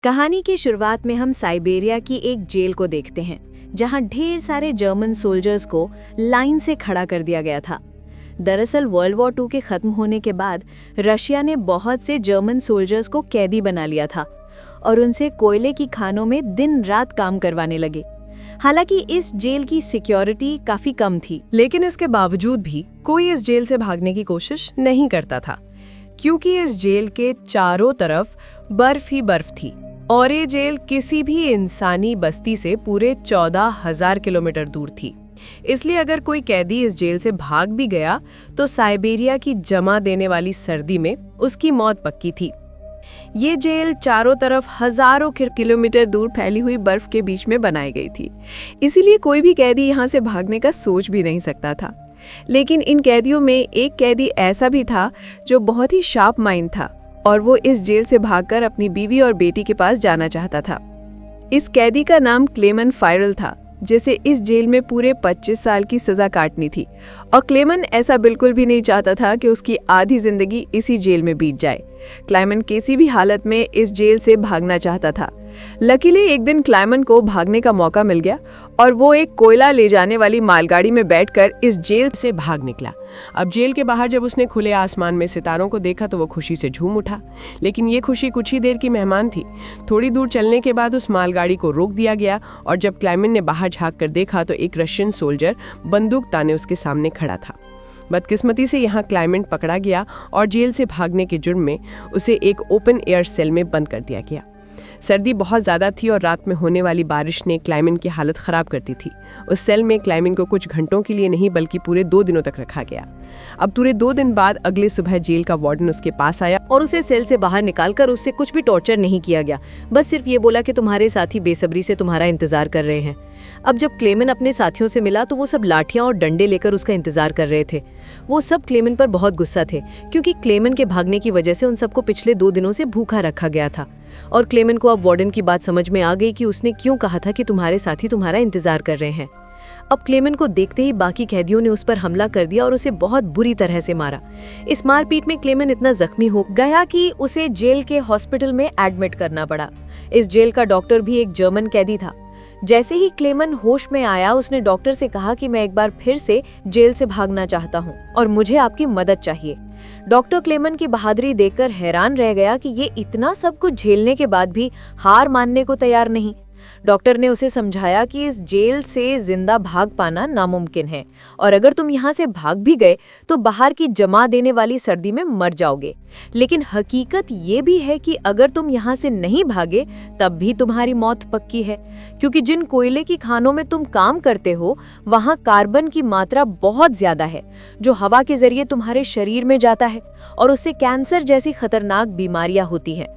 कहानी की शुरुआत में हम साइबेरिया की एक जेल को देखते हैं, जहां ढेर सारे जर्मन सोल्जर्स को लाइन से खड़ा कर दिया गया था। दरअसल वर्ल्ड वॉर 2 के खत्म होने के बाद रशिया ने बहुत से जर्मन सोल्जर्स को कैदी बना लिया था और उनसे कोयले की खानों में दिन रात काम करवाने लगे। हालांकि इस जेल की सिक्योरिटी काफी कम थी, लेकिन इसके बावजूद भी कोई इस जेल से भागने की कोशिश नहीं करता था, क्योंकि इस जेल के चारों तरफ बर्फ ही बर्फ थी और ये जेल किसी भी इंसानी बस्ती से पूरे 14,000 किलोमीटर दूर थी। इसलिए अगर कोई कैदी इस जेल से भाग भी गया तो साइबेरिया की जमा देने वाली सर्दी में उसकी मौत पक्की थी। ये जेल चारों तरफ हजारों किलोमीटर दूर फैली हुई बर्फ के बीच में बनाई गई थी, इसीलिए कोई भी कैदी यहाँ से भागने का सोच भी नहीं सकता था। लेकिन इन कैदियों में एक कैदी ऐसा भी था जो बहुत ही शार्प माइंड था और वो इस जेल से भागकर अपनी बीवी और बेटी के पास जाना चाहता था। इस कैदी का नाम क्लेमन फायरल था, जिसे इस जेल में पूरे 25 साल की सजा काटनी थी और क्लेमन ऐसा बिल्कुल भी नहीं चाहता था कि उसकी आधी जिंदगी इसी जेल में बीत जाए। क्लेमन किसी भी हालत में इस जेल से भागना चाहता था। लकीली एक दिन क्लेमन को भागने का मौका मिल गया और वो एक कोयला ले जाने वाली मालगाड़ी में बैठकर इस जेल से भाग निकला। अब जेल के बाहर जब उसने खुले आसमान में सितारों को देखा तो वो खुशी से झूम उठा, लेकिन ये खुशी कुछ ही देर की मेहमान थी। थोड़ी दूर चलने के बाद उस मालगाड़ी को रोक दिया गया और जब क्लेमन ने बाहर झांक कर देखा तो एक रशियन सोल्जर बंदूक ताने उसके सामने खड़ा था। बदकिस्मती से यहाँ क्लेमन पकड़ा गया और जेल से भागने के जुर्म में उसे एक ओपन एयर सेल में बंद कर दिया गया। सर्दी बहुत ज़्यादा थी और रात में होने वाली बारिश ने क्लेमन की हालत ख़राब कर दी थी। उस सेल में क्लेमन को कुछ घंटों के लिए नहीं बल्कि पूरे 2 दिनों तक रखा गया। अब पूरे 2 दिन बाद अगले सुबह जेल का वार्डन उसके पास आया और उसे सेल से बाहर निकालकर उससे कुछ भी टॉर्चर नहीं किया गया, बस सिर्फ ये बोला कि तुम्हारे साथी बेसब्री से तुम्हारा इंतजार कर रहे हैं। अब जब क्लेमन अपने साथियों से मिला तो वो सब लाठियां और डंडे लेकर उसका इंतजार कर रहे थे। वो सब क्लेमन पर बहुत गुस्सा थे, क्योंकि क्लेमन के भागने की वजह से उन सबको पिछले 2 दिनों से भूखा रखा गया था। और क्लेमन को अब वार्डन की बात समझ में आ गई कि उसने क्यों कहा था कि तुम्हारे साथी तुम्हारा इंतजार कर रहे हैं। अब क्लेमन को देखते ही बाकी कैदियों ने उस पर हमला कर दिया और उसे बहुत बुरी तरह से मारा। इस मारपीट में क्लेमन इतना जख्मी हो गया कि उसे जेल के हॉस्पिटल में एडमिट करना पड़ा। इस जेल का डॉक्टर भी एक जर्मन कैदी था। जैसे ही क्लेमन होश में आया उसने डॉक्टर से कहा कि मैं एक बार फिर से जेल से भागना चाहता हूँ और मुझे आपकी मदद चाहिए। डॉक्टर क्लेमन की बहादुरी देखकर हैरान रह गया कि ये इतना सब कुछ झेलने के बाद भी हार मानने को तैयार नहीं। डॉक्टर ने उसे समझाया कि इस जेल से जिंदा भाग पाना नामुमकिन है और अगर तुम यहाँ से भाग भी गए तो बाहर की जमा देने वाली सर्दी में मर जाओगे। लेकिन हकीकत ये भी है कि अगर तुम यहाँ से नहीं भागे तब भी तुम्हारी मौत पक्की है, क्योंकि जिन कोयले की खानों में तुम काम करते हो वहाँ कार्बन की मात्रा बहुत ज्यादा है, जो हवा के जरिए तुम्हारे शरीर में जाता है और उससे कैंसर जैसी खतरनाक बीमारियां होती हैं।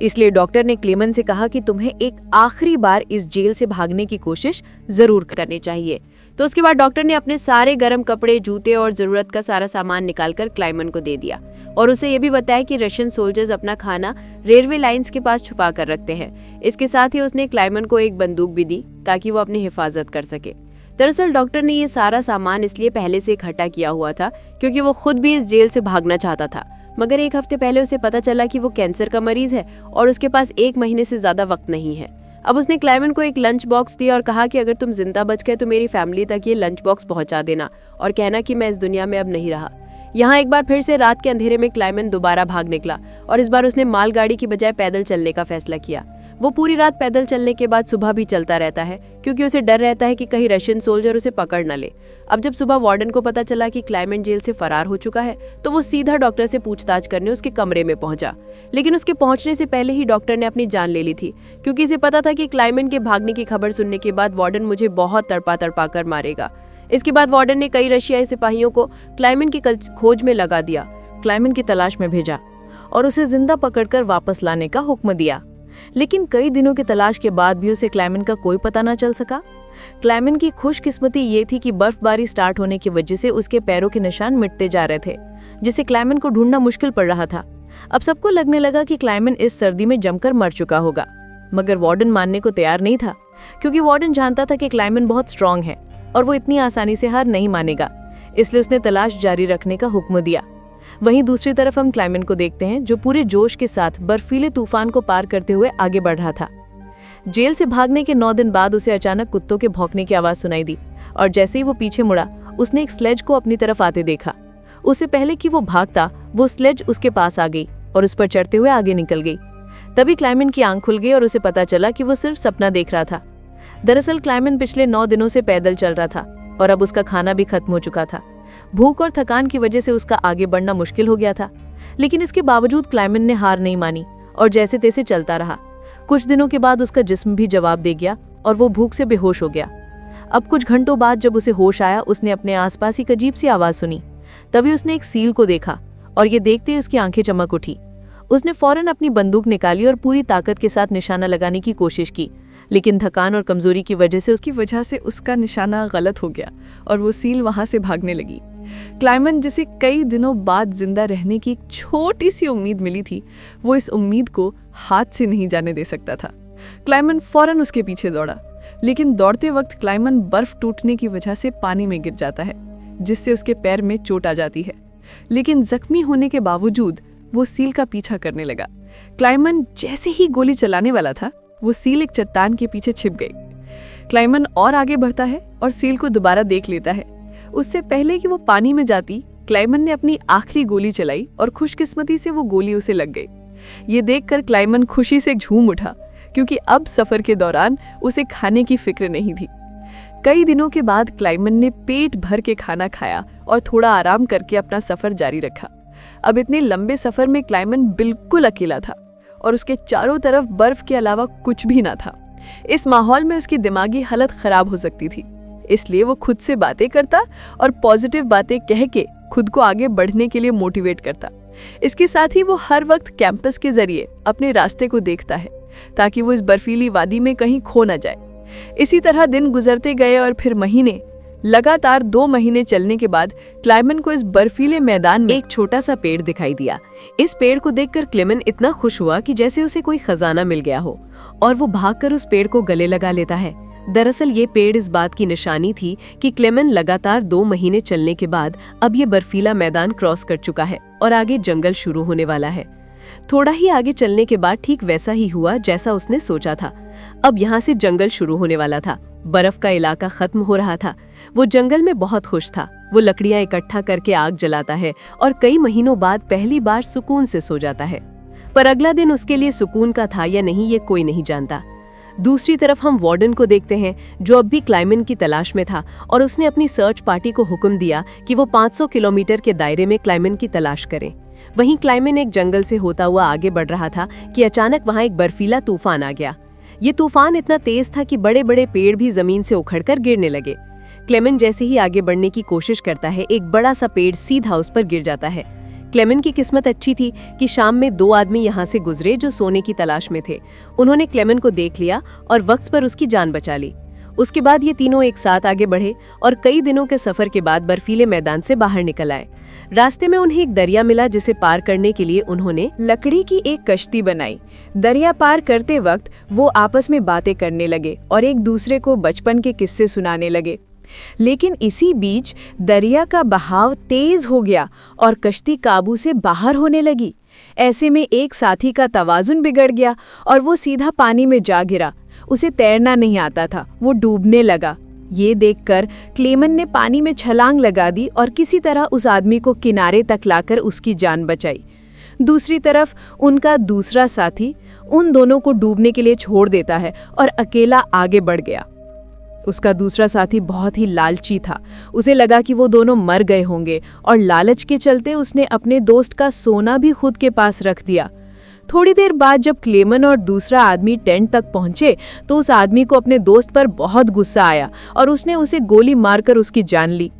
इसलिए डॉक्टर ने क्लेमन से कहा कि तुम्हें एक आखिरी बार इस जेल से भागने की कोशिश जरूर करनी चाहिए। तो उसके बाद डॉक्टर ने अपने सारे गर्म कपड़े, जूते और जरूरत का सारा सामान निकालकर क्लेमन को दे दिया और उसे ये भी बताया कि रशियन सोल्जर्स अपना खाना रेलवे लाइंस के पास छुपा कर रखते हैं। इसके साथ ही उसने क्लेमन को एक बंदूक भी दी ताकि वो अपनी हिफाजत कर सके। दरअसल डॉक्टर ने ये सारा सामान इसलिए पहले से इकट्ठा किया हुआ था क्योंकि वो खुद भी इस जेल से भागना चाहता था, मगर 1 हफ्ते पहले उसे पता चला कि वो कैंसर का मरीज है और उसके पास 1 महीने से ज्यादा वक्त नहीं है। अब उसने क्लेमन को एक लंच बॉक्स दिया और कहा कि अगर तुम जिंदा बच गए तो मेरी फैमिली तक ये लंच बॉक्स पहुंचा देना और कहना कि मैं इस दुनिया में अब नहीं रहा। यहाँ एक बार फिर से रात के अंधेरे में क्लेमन दोबारा भाग निकला और इस बार उसने मालगाड़ी की बजाय पैदल चलने का फैसला किया। वो पूरी रात पैदल चलने के बाद सुबह भी चलता रहता है, क्योंकि उसे डर रहता है कि कहीं रशियन सोल्जर उसे पकड़ न ले। अब जब सुबह वार्डन को पता चला कि क्लेमन जेल से फरार हो चुका है तो वो सीधा डॉक्टर से पूछताछ करने उसके कमरे में पहुंचा। लेकिन उसके पहुंचने से पहले ही डॉक्टर ने अपनी जान ले ली थी, क्योंकि इसे पता था कि क्लेमन के भागने की खबर सुनने के बाद वार्डन मुझे बहुत तड़पा तड़पा कर मारेगा। इसके बाद वार्डन ने कई रशियाई सिपाहियों को क्लेमन की खोज में लगा दिया, क्लेमन की तलाश में भेजा और उसे जिंदा पकड़कर वापस लाने का हुक्म दिया। लेकिन कई दिनों की तलाश के बाद भी उसे क्लेमन का कोई पता न चल सका। क्लेमन की खुशकिस्मती ये थी कि बर्फबारी स्टार्ट होने की वजह से उसके पैरों के निशान मिटते जा रहे थे, जिससे क्लेमन को ढूंढना मुश्किल पड़ रहा था। अब सबको लगने लगा कि क्लेमन इस सर्दी में जमकर मर चुका होगा, मगर वार्डन मानने को तैयार नहीं था, क्योंकि वार्डन जानता था कि क्लेमन बहुत स्ट्रांग है और वो इतनी आसानी से हार नहीं मानेगा। इसलिए उसने तलाश जारी रखने का हुक्म दिया। वहीं दूसरी तरफ हम क्लाइमन को देखते हैं जो पूरे जोश के साथ बर्फीले तूफान को पार करते हुए आगे बढ़ रहा था। जेल से भागने के 9 दिन बाद उसे अचानक कुत्तों के भौंकने की आवाज सुनाई दी और जैसे ही वो पीछे मुड़ा उसने एक स्लेज को अपनी तरफ आते देखा। उससे पहले कि वो भागता, वो स्लेज उसके पास आ गई और उस पर चढ़ते हुए आगे निकल गई। तभी क्लाइमन की आंख खुल गई और उसे पता चला कि वो सिर्फ सपना देख रहा था। दरअसल क्लाइमन पिछले 9 दिनों से पैदल चल रहा था और अब उसका खाना भी खत्म हो चुका था। भूख और थकान की वजह से उसका आगे बढ़ना मुश्किल हो गया था, लेकिन इसके बावजूद क्लाइमन ने हार नहीं मानी और जैसे तैसे चलता रहा। कुछ दिनों के बाद उसका जिस्म भी जवाब दे गया और वो भूख से बेहोश हो गया। अब कुछ घंटों बाद जब उसे होश आया, उसने अपने आसपास एक अजीब सी आवाज सुनी। तभी उसने एक सील को देखा और ये देखते ही उसकी आंखें चमक उठी। उसने फौरन अपनी बंदूक निकाली और पूरी ताकत के साथ निशाना लगाने की कोशिश की, लेकिन थकान और कमजोरी की वजह से उसका निशाना गलत हो गया और वो सील वहां से भागने लगी। क्लाइमन, जिसे कई दिनों बाद जिंदा रहने की एक छोटी सी उम्मीद मिली थी, वो इस उम्मीद को हाथ से नहीं जाने दे सकता था। क्लाइमन फौरन उसके पीछे दौड़ा, लेकिन दौड़ते वक्त क्लाइमन बर्फ टूटने की वजह से पानी में गिर जाता है, जिससे उसके पैर में चोट आ जाती है। लेकिन जख्मी होने के बावजूद वो सील का पीछा करने लगा। क्लाइमन जैसे ही गोली चलाने वाला था, वो सील एक चट्टान के पीछे छिप गई। क्लाइमन और आगे बढ़ता है और सील को दोबारा देख लेता है। उससे पहले कि वो पानी में जाती, क्लाइमन ने अपनी आखिरी गोली चलाई और खुशकिस्मती से वो गोली उसे लग गई। ये देखकर क्लाइमन खुशी से झूम उठा, क्योंकि अब सफर के दौरान उसे खाने की फिक्र नहीं थी। कई दिनों के बाद क्लाइमन ने पेट भर के खाना खाया और थोड़ा आराम करके अपना सफर जारी रखा। अब इतने लंबे सफर में क्लाइमन बिल्कुल अकेला था और उसके चारों तरफ बर्फ के अलावा कुछ भी ना था। इस माहौल में उसकी दिमागी हालत खराब हो सकती थी, इसलिए वो खुद से बातें करता और पॉजिटिव बातें कह के खुद को आगे बढ़ने के लिए मोटिवेट करता। इसके साथ ही वो हर वक्त कैंपस के जरिए अपने रास्ते को देखता है, ताकि वो इस बर्फीली वादी में कहीं खो न जाए। इसी तरह दिन गुजरते गए और फिर महीने। लगातार 2 महीने चलने के बाद क्लाइमन को इस बर्फीले मैदान में एक छोटा सा पेड़ दिखाई दिया। इस पेड़ को देखकर क्लेमन इतना खुश हुआ कि जैसे उसे कोई खजाना मिल गया हो, और वो भागकर उस पेड़ को गले लगा लेता है। दरअसल ये पेड़ इस बात की निशानी थी कि क्लेमन लगातार 2 महीने चलने के बाद अब ये बर्फीला मैदान क्रॉस कर चुका है और आगे जंगल शुरू होने वाला है। थोड़ा ही आगे चलने के बाद ठीक वैसा ही हुआ जैसा उसने सोचा था। अब यहाँ से जंगल शुरू होने वाला था। बर्फ का इलाका खत्म हो रहा था। वो जंगल में बहुत खुश था। वो लकड़ियां इकट्ठा करके आग जलाता है और कई महीनों बाद पहली बार सुकून से सो जाता है। पर अगला दिन उसके लिए सुकून का था या नहीं, ये कोई नहीं जानता। दूसरी तरफ हम वार्डन को देखते हैं, जो अब भी क्लाइमन की तलाश में था और उसने अपनी सर्च पार्टी को हुक्म दिया कि वो 500 किलोमीटर के दायरे में क्लाइमन की तलाश करें। वहीं क्लाइमन एक जंगल से होता हुआ आगे बढ़ रहा था कि अचानक वहां एक बर्फीला तूफान आ गया। ये तूफान इतना तेज था कि बड़े बड़े पेड़ भी जमीन से उखड़कर गिरने लगे। क्लेमन जैसे ही आगे बढ़ने की कोशिश करता है, एक बड़ा सा पेड़ सीधा उस पर गिर जाता है। क्लेमन की किस्मत अच्छी थी कि शाम में 2 आदमी यहाँ से गुजरे जो सोने की तलाश में थे। उन्होंने क्लेमन को देख लिया और वक्त पर उसकी जान बचा ली। उसके बाद ये तीनों एक साथ आगे बढ़े और कई दिनों के सफर के बाद बर्फीले मैदान से बाहर निकल आए। रास्ते में उन्हें एक दरिया मिला, जिसे पार करने के लिए उन्होंने लकड़ी की एक कश्ती बनाई। दरिया पार करते वक्त वो आपस में बातें करने लगे और एक दूसरे को बचपन के किस्से सुनाने लगे। लेकिन इसी बीच दरिया का बहाव तेज हो गया और कश्ती काबू से बाहर होने लगी। ऐसे में एक साथी का तवाजुन बिगड़ गया और वो सीधा पानी में जा गिरा। उसे तैरना नहीं आता था, वो डूबने लगा। ये देखकर क्लेमन ने पानी में छलांग लगा दी और किसी तरह उस आदमी को किनारे तक लाकर उसकी जान बचाई। दूसरी तरफ उनका दूसरा साथी उन दोनों को डूबने के लिए छोड़ देता है और अकेला आगे बढ़ गया। उसका दूसरा साथी बहुत ही लालची था। उसे लगा कि वो दोनों मर गए होंगे और लालच के चलते उसने अपने दोस्त का सोना भी खुद के पास रख दिया। थोड़ी देर बाद जब क्लेमन और दूसरा आदमी टेंट तक पहुंचे तो उस आदमी को अपने दोस्त पर बहुत गुस्सा आया और उसने उसे गोली मारकर उसकी जान ली।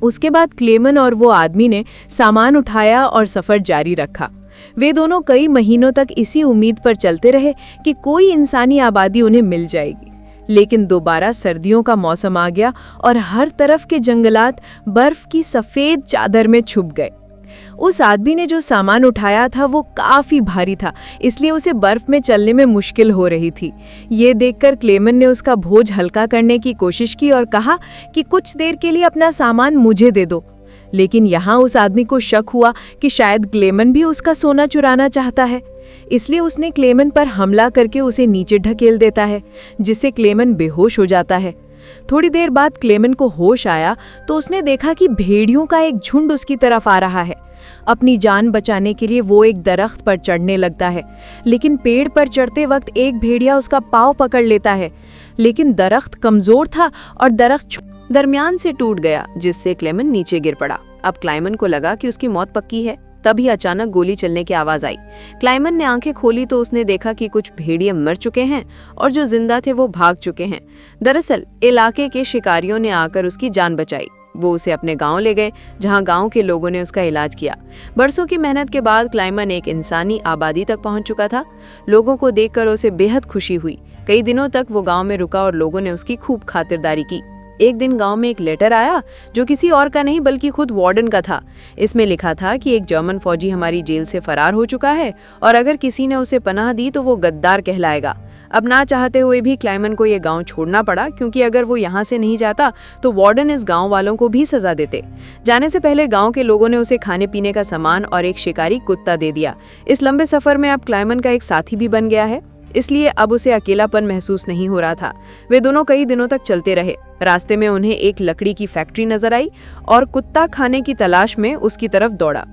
उसके बाद क्लेमन और वो आदमी ने सामान उठाया और सफर जारी रखा। वे दोनों कई महीनों तक इसी उम्मीद पर चलते रहे कि कोई इंसानी आबादी उन्हें मिल जाएगी। लेकिन दोबारा सर्दियों का मौसम आ गया और हर तरफ के जंगलात बर्फ की सफेद चादर में छुप गए। उस आदमी ने जो सामान उठाया था वो काफी भारी था, इसलिए उसे बर्फ में चलने में मुश्किल हो रही थी। ये देखकर क्लेमन ने उसका बोझ हल्का करने की कोशिश की और कहा कि कुछ देर के लिए अपना सामान मुझे दे दो। लेकिन यहाँ उस आदमी को शक हुआ कि शायद क्लेमन भी उसका सोना चुराना चाहता है। इसलिए उसने क्लेमन पर हमला करके उसे नीचे ढकेल देता है, जिससे क्लेमन बेहोश हो जाता है। थोड़ी देर बाद क्लेमन को होश आया तो उसने देखा कि भेड़ियों का एक झुंड उसकी तरफ आ रहा है। अपनी जान बचाने के लिए वो एक दरख्त पर चढ़ने लगता है, लेकिन पेड़ पर चढ़ते वक्त एक भेड़िया उसका पाँव पकड़ लेता है। लेकिन दरख्त कमजोर था और दरख्त दरमियान से टूट गया, जिससे क्लेमन नीचे गिर पड़ा। अब क्लाइमन को लगा कि उसकी मौत पक्की है। तभी अचानक गोली चलने की आवाज आई। क्लाइमन ने आंखें खोली तो उसने देखा कि कुछ भेड़िए मर चुके हैं और जो जिंदा थे वो भाग चुके हैं। दरअसल इलाके के शिकारियों ने आकर उसकी जान बचाई। वो उसे अपने गांव ले गए, जहां गांव के लोगों ने उसका इलाज किया। बरसों की मेहनत के बाद क्लाइमन एक इंसानी आबादी तक पहुंच चुका था। लोगों को देखकर उसे बेहद खुशी हुई। कई दिनों तक वो गांव में रुका और लोगों ने उसकी खूब खातिरदारी की। एक दिन गांव में एक लेटर आया जो किसी और का नहीं बल्कि खुद वार्डन का था। इसमें लिखा था कि एक जर्मन फौजी हमारी जेल से फरार हो चुका है और अगर किसी ने उसे पनाह दी तो वो गद्दार कहलाएगा। अब ना चाहते हुए भी क्लाइमन को ये गांव छोड़ना पड़ा, क्योंकि अगर वो यहाँ से नहीं जाता तो वार्डन इस गांव वालों को भी सजा देते। जाने से पहले गांव के लोगों ने उसे खाने पीने का सामान और एक शिकारी कुत्ता दे दिया। इस लंबे सफर में अब क्लाइमन का एक साथी भी बन गया है, इसलिए अब उसे अकेलापन महसूस नहीं हो रहा था। वे दोनों कई दिनों तक चलते रहे। रास्ते में उन्हें एक लकड़ी की फैक्ट्री नजर आई और कुत्ता खाने की तलाश में उसकी तरफ दौड़ा।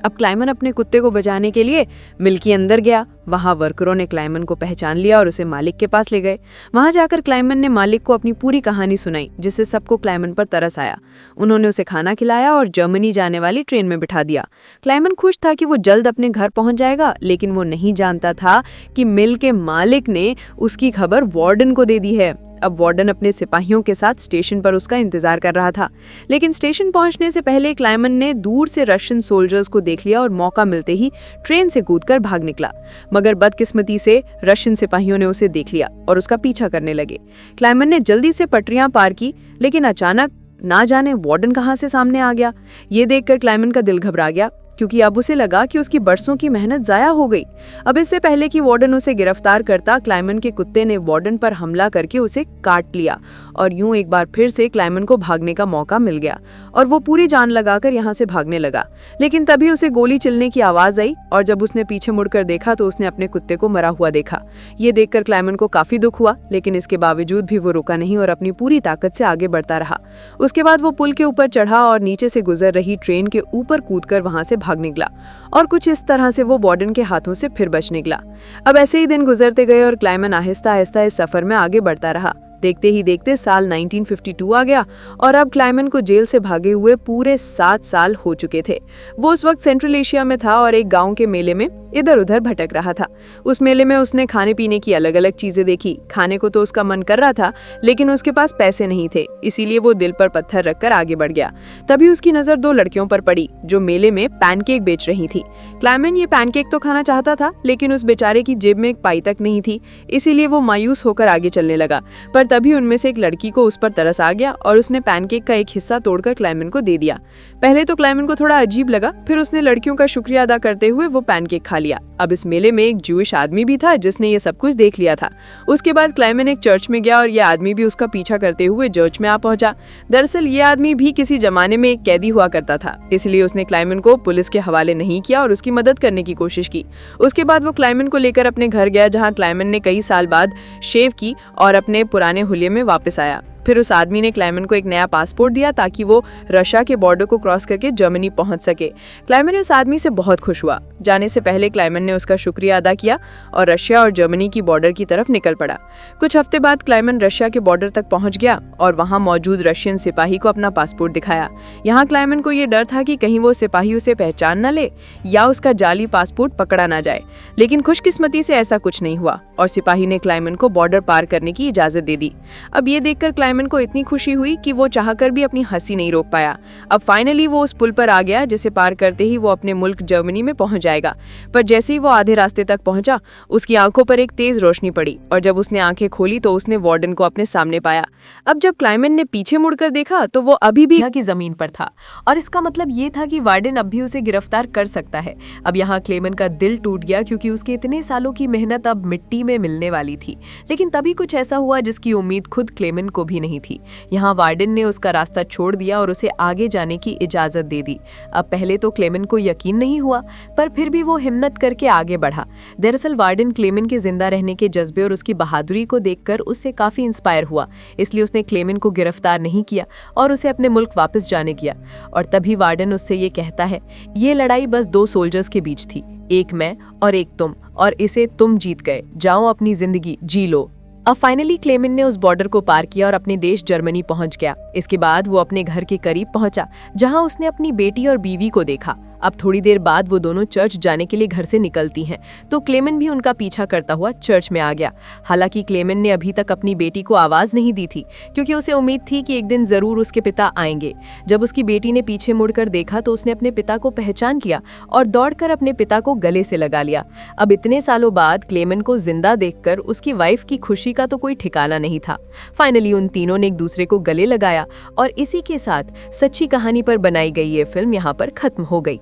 अब क्लाइमन अपने कुत्ते को बचाने के लिए मिल के अंदर गया। वहां वर्करों ने क्लाइमन को पहचान लिया और उसे मालिक के पास ले गए। वहां जाकर क्लाइमन ने मालिक को अपनी पूरी कहानी सुनाई, जिससे सबको क्लाइमन पर तरस आया। उन्होंने उसे खाना खिलाया और जर्मनी जाने वाली ट्रेन में बिठा दिया। क्लाइमन खुश था कि वो जल्द अपने घर पहुंच जाएगा, लेकिन वो नहीं जानता था कि मिल के मालिक ने उसकी खबर वार्डन को दे दी है। अब वार्डन अपने सिपाहियों के साथ स्टेशन पर उसका इंतजार कर रहा था, लेकिन स्टेशन पहुंचने से पहले क्लाइमन ने दूर से रशियन सोल्जर्स को देख लिया और मौका मिलते ही ट्रेन से कूदकर भाग निकला। मगर बदकिस्मती से रशियन सिपाहियों ने उसे देख लिया और उसका पीछा करने लगे। क्लाइमन ने जल्दी से पटरियां पार की, लेकिन अचानक ना जाने वार्डन कहां से सामने आ गया। ये देखकर क्लाइमन का दिल घबरा गया, क्योंकि अब उसे लगा कि उसकी बरसों की मेहनत जाया हो गई। अब इससे पहले कि वार्डन उसे गिरफ्तार करता, क्लाइमन के कुत्ते ने वार्डन पर हमला करके उसे काट लिया और यूं एक बार फिर से क्लाइमन को भागने का मौका मिल गया और वो पूरी जान लगाकर यहाँ से भागने लगा। लेकिन तभी उसे गोली चलने की आवाज आई और जब उसने पीछे मुड़कर देखा तो उसने अपने कुत्ते को मरा हुआ देखा। ये देखकर क्लाइमन को काफी दुख हुआ, लेकिन इसके बावजूद भी वो रुका नहीं और अपनी पूरी ताकत से आगे बढ़ता रहा। उसके बाद वो पुल के ऊपर चढ़ा और नीचे से गुजर रही ट्रेन के ऊपर कूदकर वहां से भाग निकला और कुछ इस तरह से वो वार्डन के हाथों से फिर बच निकला। अब ऐसे ही दिन गुजरते गए और क्लाइमन आहिस्ता आहिस्ता इस सफर में आगे बढ़ता रहा। देखते ही देखते साल 1952 आ गया और अब क्लाइमन को जेल से भागे हुए पूरे 7 साल हो चुके थे। वो उस वक्त सेंट्रल एशिया में था और एक गांव के मेले में इधर उधर भटक रहा था। उस मेले में उसने खाने पीने की अलग अलग चीजें देखी। खाने को तो उसका मन कर रहा था, लेकिन उसके पास पैसे नहीं थे, इसीलिए वो दिल पर पत्थर रखकर आगे बढ़ गया। तभी उसकी नजर 2 लड़कियों पर पड़ी जो मेले में पैनकेक बेच रही थी। क्लाइमन ये पैनकेक तो खाना चाहता था, लेकिन उस बेचारे की जेब में एक पाई तक नहीं थी, इसीलिए वो मायूस होकर आगे चलने लगा। पर तभी उनमें से एक लड़की को उस पर तरस आ गया और उसने पैनकेक का एक हिस्सा तोड़कर क्लाइमन को दे दिया। पहले तो क्लाइमन को थोड़ा अजीब लगा, फिर उसने लड़कियों का शुक्रिया अदा करते हुए वो पैनकेक खा लिया। अब इस मेले में एक जूइश आदमी भी था जिसने ये सब कुछ देख लिया था। उसके बाद क्लाइमन एक चर्च में गया और ये आदमी भी उसका पीछा करते हुए चर्च में आ पहुंचा। दरअसल ये आदमी भी किसी जमाने में एक कैदी हुआ करता था, इसलिए उसने क्लाइमन को पुलिस के हवाले नहीं किया और उसकी मदद करने की कोशिश की। उसके बाद वो क्लाइमन को लेकर अपने घर गया, जहाँ क्लाइमन ने कई साल बाद शेव की और अपने पुराने हुलिये में वापस आया। फिर उस आदमी ने क्लाइमन को एक नया पासपोर्ट दिया ताकि वो रशिया के बॉर्डर को क्रॉस करके जर्मनी पहुंच सके। क्लाइमन उस आदमी से बहुत खुश हुआ। जाने से पहले क्लाइमन ने उसका शुक्रिया अदा किया और रशिया और जर्मनी की बॉर्डर की तरफ निकल पड़ा। कुछ हफ्ते बाद क्लाइमन रशिया के बॉर्डर तक पहुंच गया और वहां मौजूद रशियन सिपाही को अपना पासपोर्ट दिखाया। यहाँ क्लाइमन को ये डर था कि कहीं वो सिपाही उसे पहचान न ले या उसका जाली पासपोर्ट पकड़ा ना जाए, लेकिन खुशकिस्मती से ऐसा कुछ नहीं हुआ और सिपाही ने क्लाइमन को बॉर्डर पार करने की इजाजत दे दी। अब ये देखकर क्लाइमन को इतनी खुशी हुई कि वो चाहकर भी अपनी हंसी नहीं रोक पाया। अब फाइनली वो उस पुल पर आ गया जिसे पार करते ही वो अपने मुल्क जर्मनी में पहुंच जाएगा। पर जैसे ही वो आधे रास्ते तक पहुंचा, उसकी आंखों पर एक तेज रोशनी पड़ी और जब उसने आंखें खोली तो उसने वार्डन को अपने सामने पाया। अब जब क्लाइमन ने पीछे मुड़कर देखा तो वो अभी भी की जमीन पर था और इसका मतलब ये था कि वार्डन अब भी उसे गिरफ्तार कर सकता है। अब यहाँ क्लेमन का दिल टूट गया क्योंकि उसके इतने सालों की मेहनत अब मिट्टी में मिलने वाली थी। लेकिन तभी कुछ ऐसा हुआ जिसकी उम्मीद खुद क्लेमन को भी नहीं थी। यहाँ वार्डन ने उसका रास्ता छोड़ दिया और उसे आगे जाने की इजाज़त दे दी। अब पहले तो क्लेमेन को यकीन नहीं हुआ, पर फिर भी वो हिम्मत करके आगे बढ़ा। दरअसल वार्डन क्लेमेन के जिंदा रहने के जज्बे और उसकी बहादुरी को देखकर उससे काफ़ी इंस्पायर हुआ, इसलिए उसने क्लेमेन को गिरफ्तार नहीं किया और उसे अपने मुल्क वापस जाने किया। और तभी वार्डन उससे ये कहता है, ये लड़ाई बस 2 सोल्जर्स के बीच थी, एक मैं और एक तुम, और इसे तुम जीत गए। जाओ अपनी जिंदगी जी लो। अब फाइनली क्लेमेन ने उस बॉर्डर को पार किया और अपने देश जर्मनी पहुंच गया। इसके बाद वो अपने घर के करीब पहुंचा, जहां उसने अपनी बेटी और बीवी को देखा। अब थोड़ी देर बाद वो दोनों चर्च जाने के लिए घर से निकलती हैं, तो क्लेमेन भी उनका पीछा करता हुआ चर्च में आ गया। हालांकि क्लेमेन ने अभी तक अपनी बेटी को आवाज़ नहीं दी थी, क्योंकि उसे उम्मीद थी कि एक दिन ज़रूर उसके पिता आएंगे। जब उसकी बेटी ने पीछे मुड़कर देखा तो उसने अपने पिता को पहचान किया और दौड़कर अपने पिता को गले से लगा लिया। अब इतने सालों बाद क्लेमेन को जिंदा देखकर उसकी वाइफ की खुशी का तो कोई ठिकाना नहीं था। फाइनली उन तीनों ने एक दूसरे को गले लगाया और इसी के साथ सच्ची कहानी पर बनाई गई ये फिल्म यहाँ पर खत्म हो गई।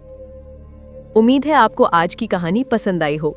उम्मीद है आपको आज की कहानी पसंद आई हो।